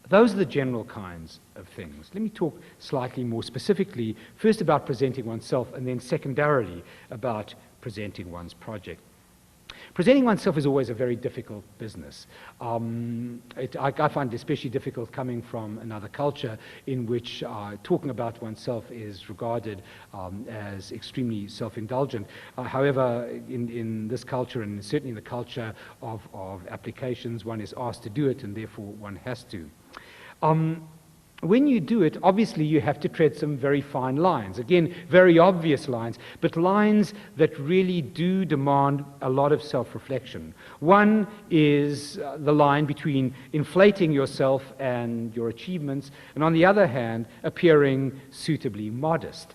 Those are the general kinds of things. Let me talk slightly more specifically, first about presenting oneself, and then secondarily about presenting one's project. Presenting oneself is always a very difficult business. I find it especially difficult coming from another culture in which talking about oneself is regarded as extremely self-indulgent. However, in this culture, and certainly in the culture of applications, one is asked to do it, and therefore one has to. When you do it, obviously you have to tread some very fine lines. Again, very obvious lines, but lines that really do demand a lot of self-reflection. One is the line between inflating yourself and your achievements, and on the other hand, appearing suitably modest.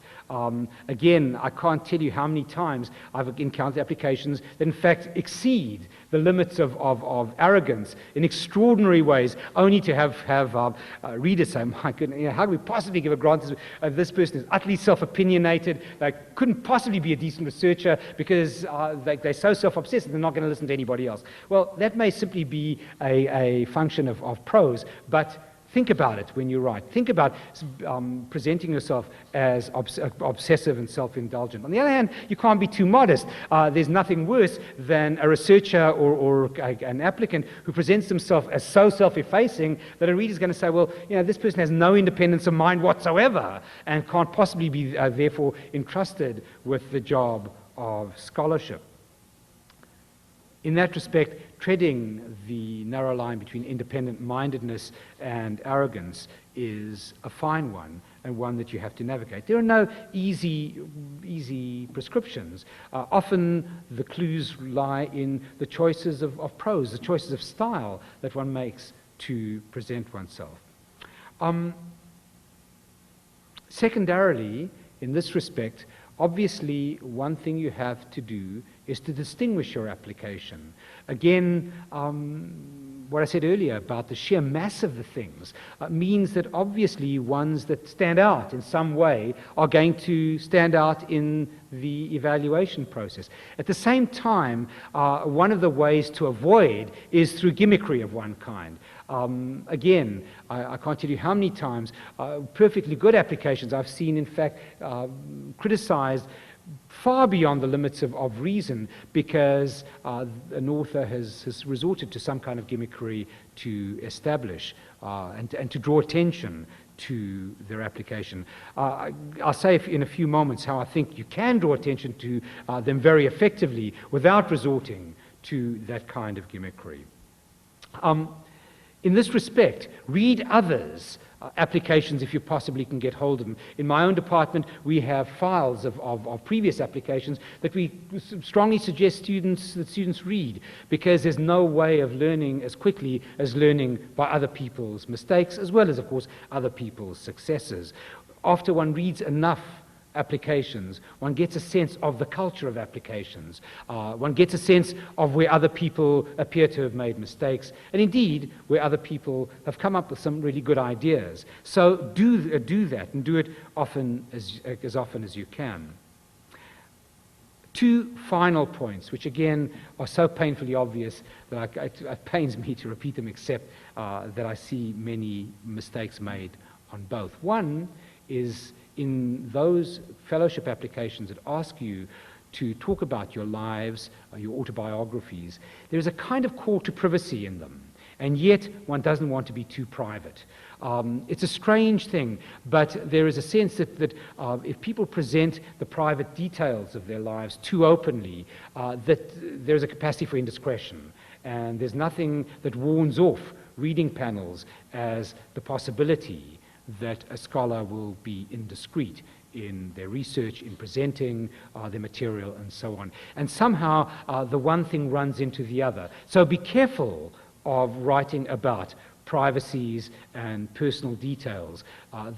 Again, I can't tell you how many times I've encountered applications that in fact exceed the limits of arrogance in extraordinary ways, only to have readers say, my goodness, how can we possibly give a grant to this person is utterly self-opinionated, they couldn't possibly be a decent researcher because they're so self-obsessed they're not going to listen to anybody else. Well, that may simply be a function of prose, but think about it when you write. Think about presenting yourself as obsessive and self-indulgent. On the other hand, you can't be too modest. There's nothing worse than a researcher or an applicant who presents himself as so self-effacing that a reader's going to say, well, you know, this person has no independence of mind whatsoever and can't possibly be therefore entrusted with the job of scholarship. In that respect, treading the narrow line between independent-mindedness and arrogance is a fine one, and one that you have to navigate. There are no easy prescriptions. Often the clues lie in the choices of prose, the choices of style that one makes to present oneself. Secondarily, in this respect, obviously one thing you have to do is to distinguish your application. Again, what I said earlier about the sheer mass of the things means that obviously ones that stand out in some way are going to stand out in the evaluation process. At the same time, one of the ways to avoid is through gimmickry of one kind. Again, I can't tell you how many times perfectly good applications I've seen, in fact, criticized far beyond the limits of reason because an author has resorted to some kind of gimmickry to establish and to draw attention to their application. I'll say in a few moments how I think you can draw attention to them very effectively without resorting to that kind of gimmickry. In this respect, read others' applications if you possibly can get hold of them. In my own department, we have files of previous applications that we strongly suggest students read, because there's no way of learning as quickly as learning by other people's mistakes, as well as, of course, other people's successes. After one reads enough applications, one gets a sense of the culture of applications. One gets a sense of where other people appear to have made mistakes, and indeed where other people have come up with some really good ideas. So do that, and do it as often as you can. Two final points, which again are so painfully obvious that it pains me to repeat them, except that I see many mistakes made on both. One is in those fellowship applications that ask you to talk about your lives, your autobiographies, there's a kind of call to privacy in them, and yet one doesn't want to be too private. It's a strange thing, but there is a sense that if people present the private details of their lives too openly, that there's a capacity for indiscretion, and there's nothing that warns off reading panels as the possibility that a scholar will be indiscreet in their research, in presenting their material, and so on. And somehow the one thing runs into the other. So be careful of writing about privacies and personal details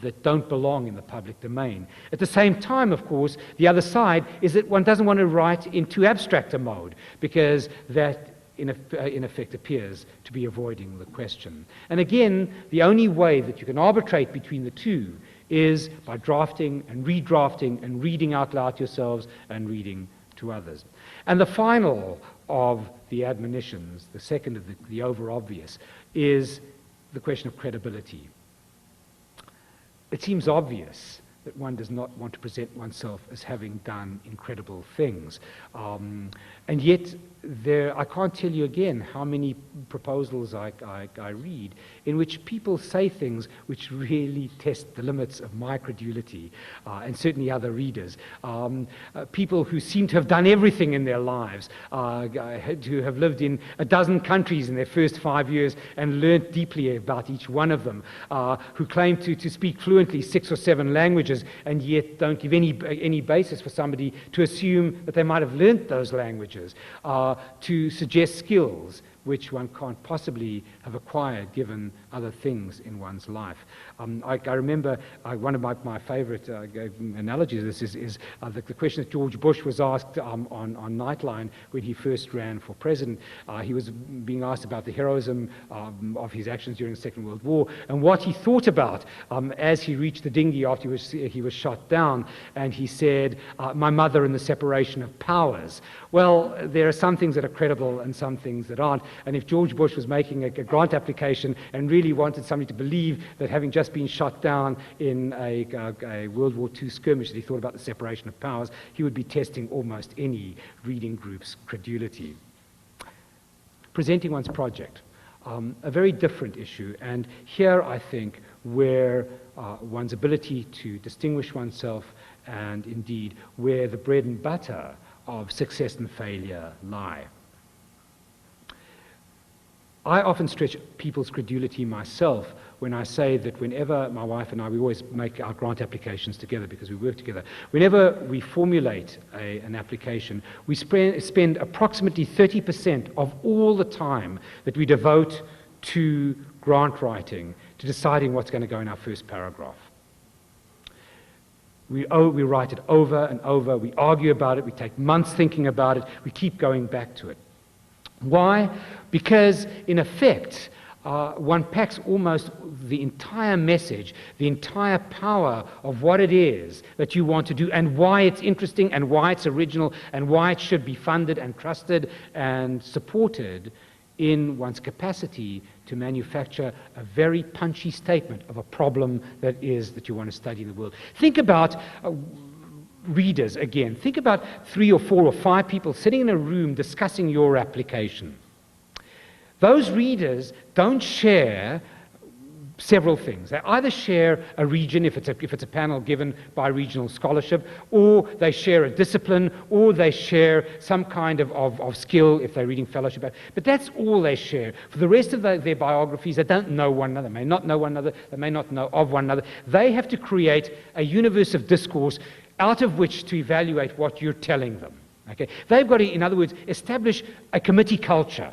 that don't belong in the public domain. At the same time, of course, the other side is that one doesn't want to write in too abstract a mode, because that in effect appears to be avoiding the question. And again, the only way that you can arbitrate between the two is by drafting and redrafting and reading out loud yourselves and reading to others. And the final of the admonitions, the second of the over-obvious, is the question of credibility. It seems obvious that one does not want to present oneself as having done incredible things. And yet, I can't tell you again how many proposals I read in which people say things which really test the limits of my credulity, and certainly other readers. People who seem to have done everything in their lives, who have lived in a dozen countries in their first 5 years and learnt deeply about each one of them, who claim to speak fluently 6 or 7 languages and yet don't give any basis for somebody to assume that they might have learnt those languages, to suggest skills which one can't possibly have acquired given other things in one's life. I remember one of my favorite analogies of this is the question that George Bush was asked on Nightline when he first ran for president. He was being asked about the heroism of his actions during the Second World War and what he thought about as he reached the dinghy after he was shot down. And he said, "My mother and the separation of powers." Well, there are some things that are credible and some things that aren't. And if George Bush was making a grant application and really wanted somebody to believe that having just been shot down in a World War II skirmish, that he thought about the separation of powers, he would be testing almost any reading group's credulity. Presenting one's project, a very different issue. And here, I think, where one's ability to distinguish oneself and indeed where the bread and butter of success and failure lie. I often stretch people's credulity myself when I say that whenever my wife and I, we always make our grant applications together because we work together. Whenever we formulate an application, we spend approximately 30% of all the time that we devote to grant writing, to deciding what's going to go in our first paragraph. We write it over and over, we argue about it, we take months thinking about it, we keep going back to it. Why? Because, in effect, one packs almost the entire message, the entire power of what it is that you want to do and why it's interesting and why it's original and why it should be funded and trusted and supported in one's capacity to manufacture a very punchy statement of a problem that you want to study in the world. Think about readers again. Think about 3 or 4 or 5 people sitting in a room discussing your application. Those readers don't share several things. They either share a region, if it's a panel given by regional scholarship, or they share a discipline, or they share some kind of skill if they're reading fellowship. But that's all they share. For the rest of their biographies, they don't know one another, may not know one another, they may not know of one another. They have to create a universe of discourse out of which to evaluate what you're telling them. Okay? They've got to, in other words, establish a committee culture